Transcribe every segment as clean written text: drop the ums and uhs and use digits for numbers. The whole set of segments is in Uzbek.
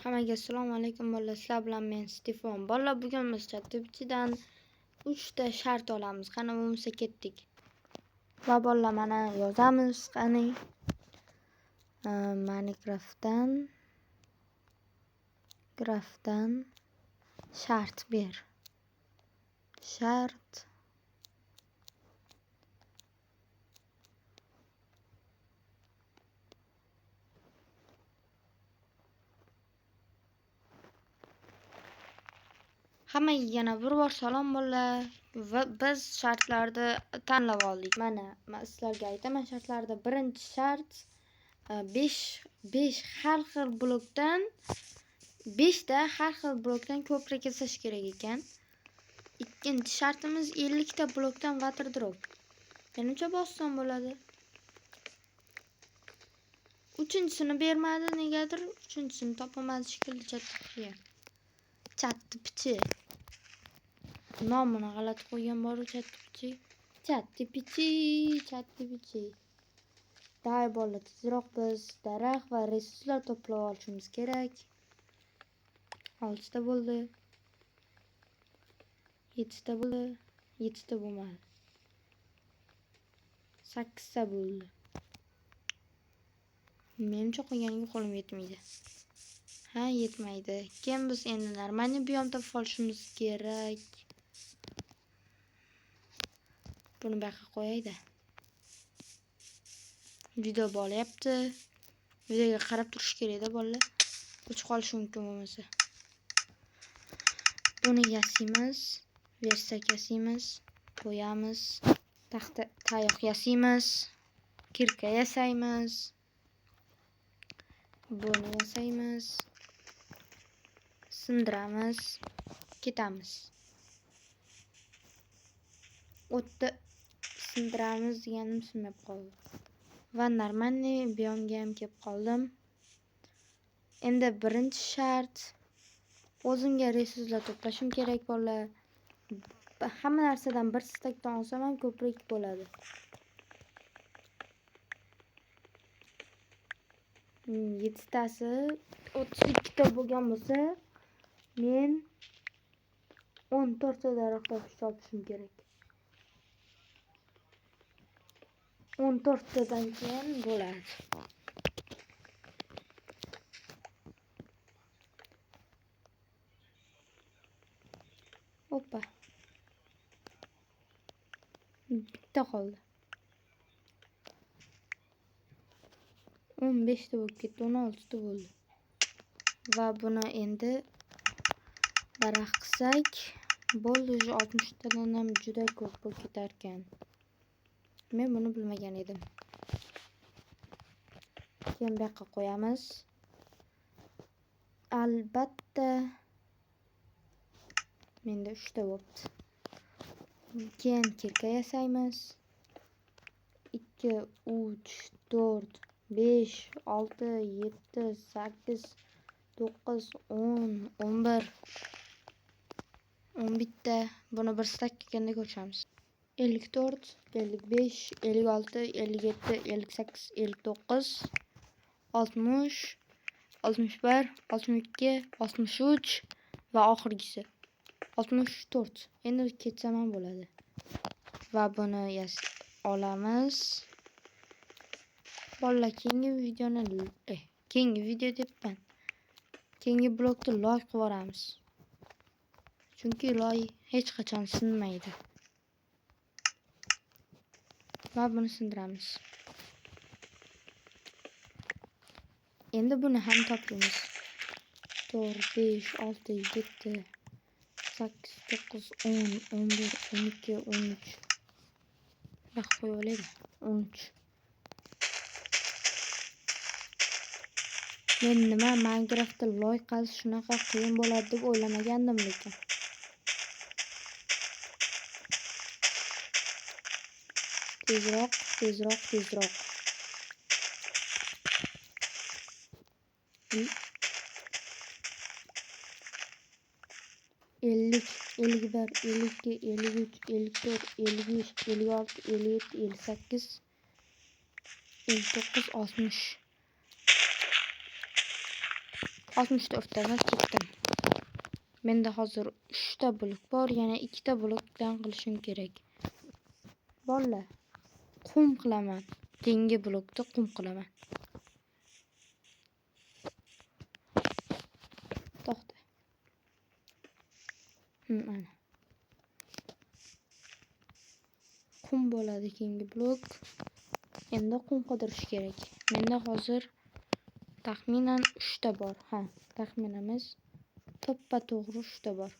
Hammaga assalomu alaykum bolalar. Sizlar bilan men Stefan. Bolalar, bugun biz ChatGPTdan 3 ta shart olamiz. Qani bo'lmasa ketdik. Va bolalar, mana yozamiz. Qani grafdan shart ber. Shart Hammaga yana bir bor salom bolalar. Va biz shartlarni tanlab oldik. Mana men sizlarga aytaman shartlarda. Birinchi shart 5 har xil blokdan 5 ta har xil blokdan ko'proq yasash kerak ekan. Ikkinchi shartimiz 50 ta blokdan waterdrop. Menimcha bossam bo'ladi. Uchinchisini bermadi, negadir uchinchisini topolmadi shekilli ChatGPT. Nomini g'alati qo'ygan bor ChatGPT. Day bolalar, tezroq biz daraxt va resurslar to'plab olishimiz kerak. 6 ta bo'ldi. 7 ta bo'ldi. 7 ta bo'lmadi. 8 ta bo'ldi. Menimcha qolganiga qo'lim yetmaydi. Yetmaydi. Keyin biz endi normalniy biyom topib olishimiz kerak. Buni bu yoqqa qo'yayda. Video bo'lyapti. Videoga qarab turish kerak-da bolalar. O'chib qolishi mumkin bo'lmasa. Buni yasaymiz, versak yasaymiz, qo'yamiz, taxta tayoq yasaymiz, kirka yasaymiz. Buni yasaymiz. Sindiramiz, ketamiz. O'tda sindiramiz deganim sinmay qoldi. Va normalniy biyomga ham kelib qoldim. Endi birinchi shart o'zimga resurslar to'plashim kerak bolalar. Hamma narsadan bir stakdan olsam ham ko'proq bo'ladi. 7 tasi 32 ta bo'lgan bo'lsa, men 14 ta daraxt topishim kerak. 14 tadan keyin bo'ladi. Hoppa. Bitta qoldi. 15 ta bo'lib ketdi, 16 ta bo'ldi. Va buni endi daraxt qilsak, bo'ldi, 60 tadan ham juda ko'p bo'lib ketar ekan. Men buni bilmagan edim. Keyin bu yoqqa qo'yamiz. Albatta menda 3 ta bo'libdi. Keyin kirka yasaymiz. 2, 3, 4, 5, 6, 7, 8, 9, 10, 11. 11 ta. Buni bir stak kelganda ko'chamiz. 54, 55, 56, 57, 58, 59, 60, 61, 62, 63 va oxirgisi 64. Endi ketsam ham bo'ladi. Va buni olamiz. Bolalar, keyingi video debman. Keyingi blokda loy qilib yuboramiz. Chunki loy hech qachon sinmaydi. Va buni sindiramiz. Endi buni ham topamiz. 4, 5, 6, 7, 8, 9, 10, 11, 12, 13. Bak qo'yaveradi. 13. Men nima Minecraftda loy qazish shunaqa qiyin bo'ladi deb o'ylamagandim lekin. Tezroq. 50, 51, 52, 53, 54, 55, 56, 57, 58, 59, 60. 64taga ketdim. Menda hozir 3 ta blok bor, yana 2 ta blokdan qilishim kerak. Bolalar, qum qilaman. Keyingi blokda qum qilaman. To'xta. Mana. Qum bo'ladi keyingi blok. Endi qum qidirish kerak. Menda hozir taxminan 3 ta bor. Taxminimiz to'ppa-to'g'ri 3 ta bor.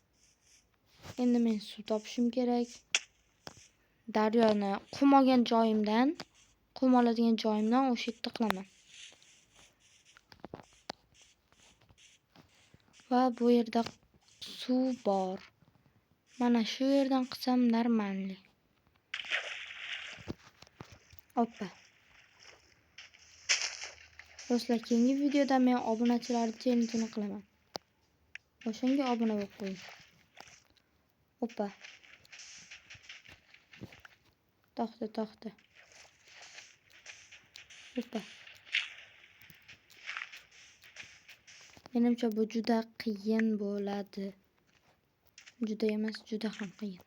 Endi men suv topishim kerak. Daryoni qum oladigan joyimdan o'sha yerda qilaman. Va bu yerda suv bor. Mana shu yerdan qilsam normalniy. Hoppa. Do'stlar, keyingi videoda men obunachilar challenge'ini qilaman. O'shanga obuna bo'lib qo'ying. Hoppa. To'xta. Hoppa. Menimcha bu juda qiyin bo'ladi. Juda emas, juda ham qiyin.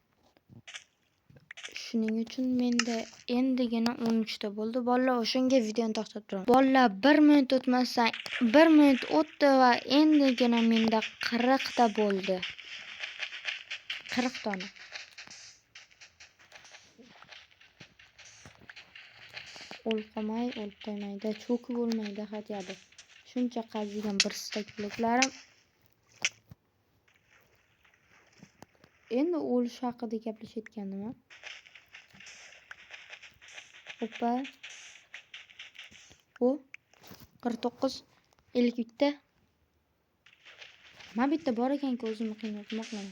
Shuning uchun menda endigina 13 ta bo'ldi. Bolalar, o'shanga videoni to'xtatib turaman. Bolalar, 1 minut o'tmasdan 1 minut o'tdi va endigina menda 40 ta bo'ldi. 40 tona. O'lib qo'ymaydi, cho'kib bo'lmaydi hatyabi. Shuncha qazigan bir stak bloklarim. Endi o'lish haqida gaplashayotgandim. Hoppa. O 49 53 ta. Mana bitta bor ekan-ku, o'zimni qiynayapman.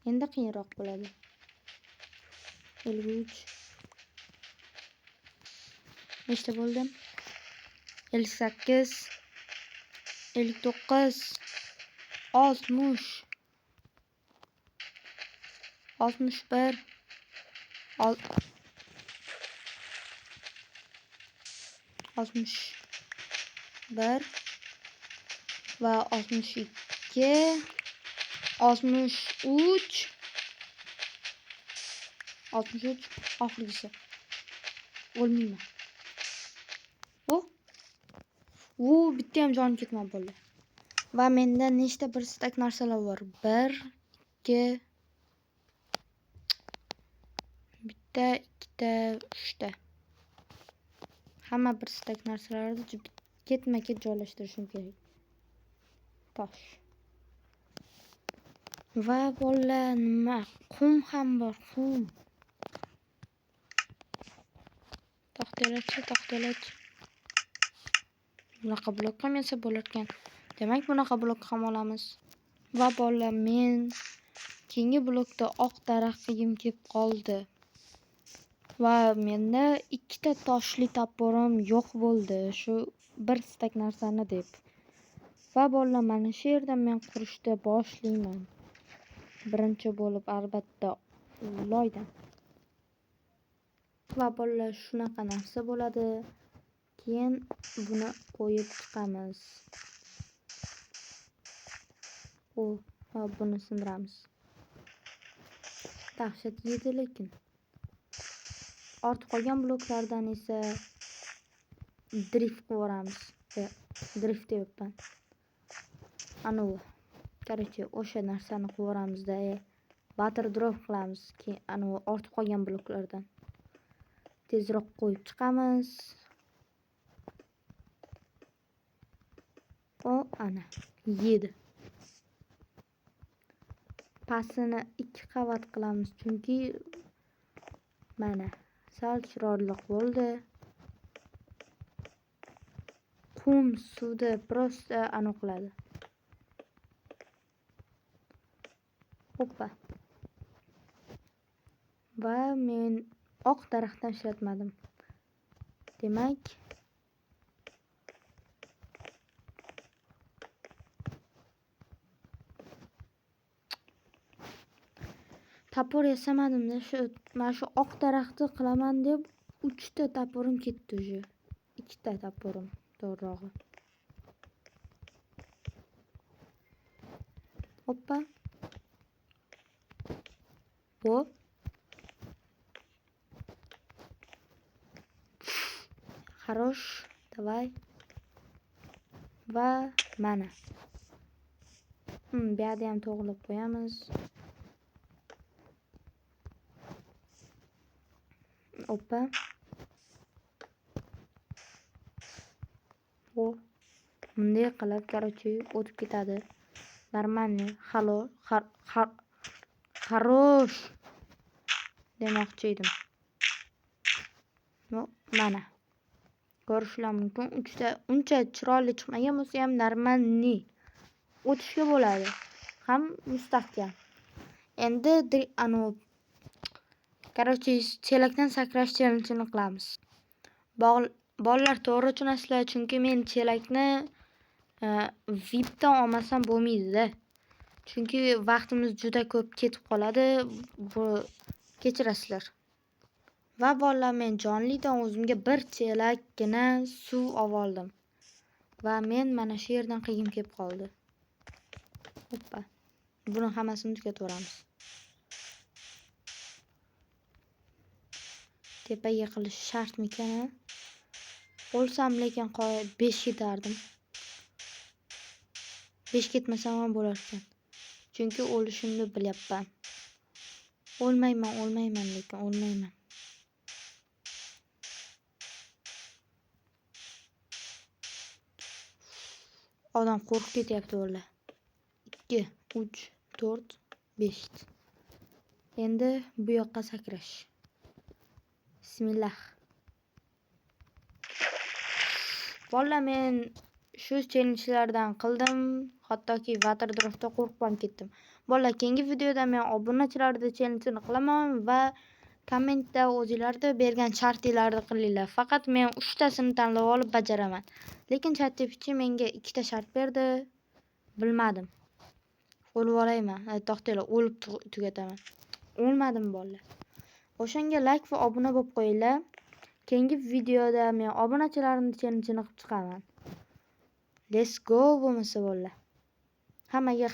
Endi qiyinroq bo'ladi. 53. Nechta bo'ldi? 58 59 60 61 61 va 62 63 oxirgisi. O'lmayman. Bitta ham jonim ketmadi bo'ldi. Va menda nechta bir stak narsalar bor? 1 2 bitta, 2 ta, 3 ta. Hamma bir stak narsalarni ketma-ket joylashtirishim kerak. Tosh. Va bolalar, nima? Qum ham bor, qum. To'xtalat. Bunaqa blok ham yesa bo'lar ekan. Demak, bunaqa blok ham olamiz. Va bolalar, men keyingi blokda oq daraxt qilgim kelib qoldi. Va menda 2 ta toshli toporim yo'q bo'ldi. Shu bir stak narsani deb. Va bolalar, mana shu yerdan men qurishni boshlayman. Birinchi bo'lib albatta loydan. Va bolalar, shunaqa narsa bo'ladi. Keyin buni qo'yib chiqamiz. Va buni sindiramiz. Dahshat yedi lekin. Ortib qolgan bloklardan esa drift qilamiz. Drift deyapman. Короче, o'sha narsani qilaveramizda, butter drop qilamiz. Keyin ortib qolgan bloklardan tezroq qo'yib chiqamiz. Ana, yedi. Pastini 2 qavat qilamiz, chunki mana sal chiroyli bo'ldi. Qum suvda prosta qiladi. Hoppa. Va men oq daraxtdan ishlatmadim. Demak, tapor yasamadim-da, mana shu oq daraxtni qilaman deb 3 ta taporim ketdi уже. 2 ta taporim. to'g'rirog'i. Hoppa. Hop. Хорош. Давай. Va mana. Bu yerda ham to'g'rilab qo'yamiz. Hoppa. Hop. Bunday qilib, короче, o'tib ketadi. Нормальный. Halo. Хорош. Demoqchi edim. Mana. Ko'rishlar mumkin. Uncha chiroyli chiqmagan bo'lsa ham нормальный. O'tishga bo'ladi. Ham mustahkam. Endi короче, chelakdan sakrash challenge'ini qilamiz. Bolalar to'g'ri tushunasizlar, chunki men chelakni VIPdan olmasam bo'lmaydi-da. Chunki vaqtimiz juda ko'p ketib qoladi. Bu kechirasizlar. Va bolalar, men jonlidan o'zimga bir chelakgina suv oldim. Va men mana shu yerdan qiyim kelib qoldi. Hoppa. Buni hammasini tugataveramiz. Tepaga qilish shartmikan? O'lsam lekin 5 ketardim. 5 ketmasam ham bo'lar ekan. Chunki o'lishimni bilyapman. O'lmayman lekin o'lmayman. Odam qo'rqib ketyapti o'g'illar. 2, 3, 4, 5. Endi bu yoqqa sakrash. Bismillah. Bolalar, men shu challenge'lardan qildim. Hattoki Water Drop'da qo'rqib ham ketdim. Bolalar, keyingi videoda men obunachilarda challenge'ni qilaman va kommentda o'zingizlarda bergan shartlarni qilinglar. Faqat men 3 tasini tanlab olib bajaraman. Lekin ChatGPT menga 2 ta shart berdi. Bilmadim. O'lib olayman. To'xtanglar, o'lib tugataman. O'lmadim bolalar. O'shanga like va obuna bo'lib qo'yinglar. Keyingi videoda men obunachilarimni challenge'ini qilib chiqaman. Let's go bo'lmasa bolalar. Hammaga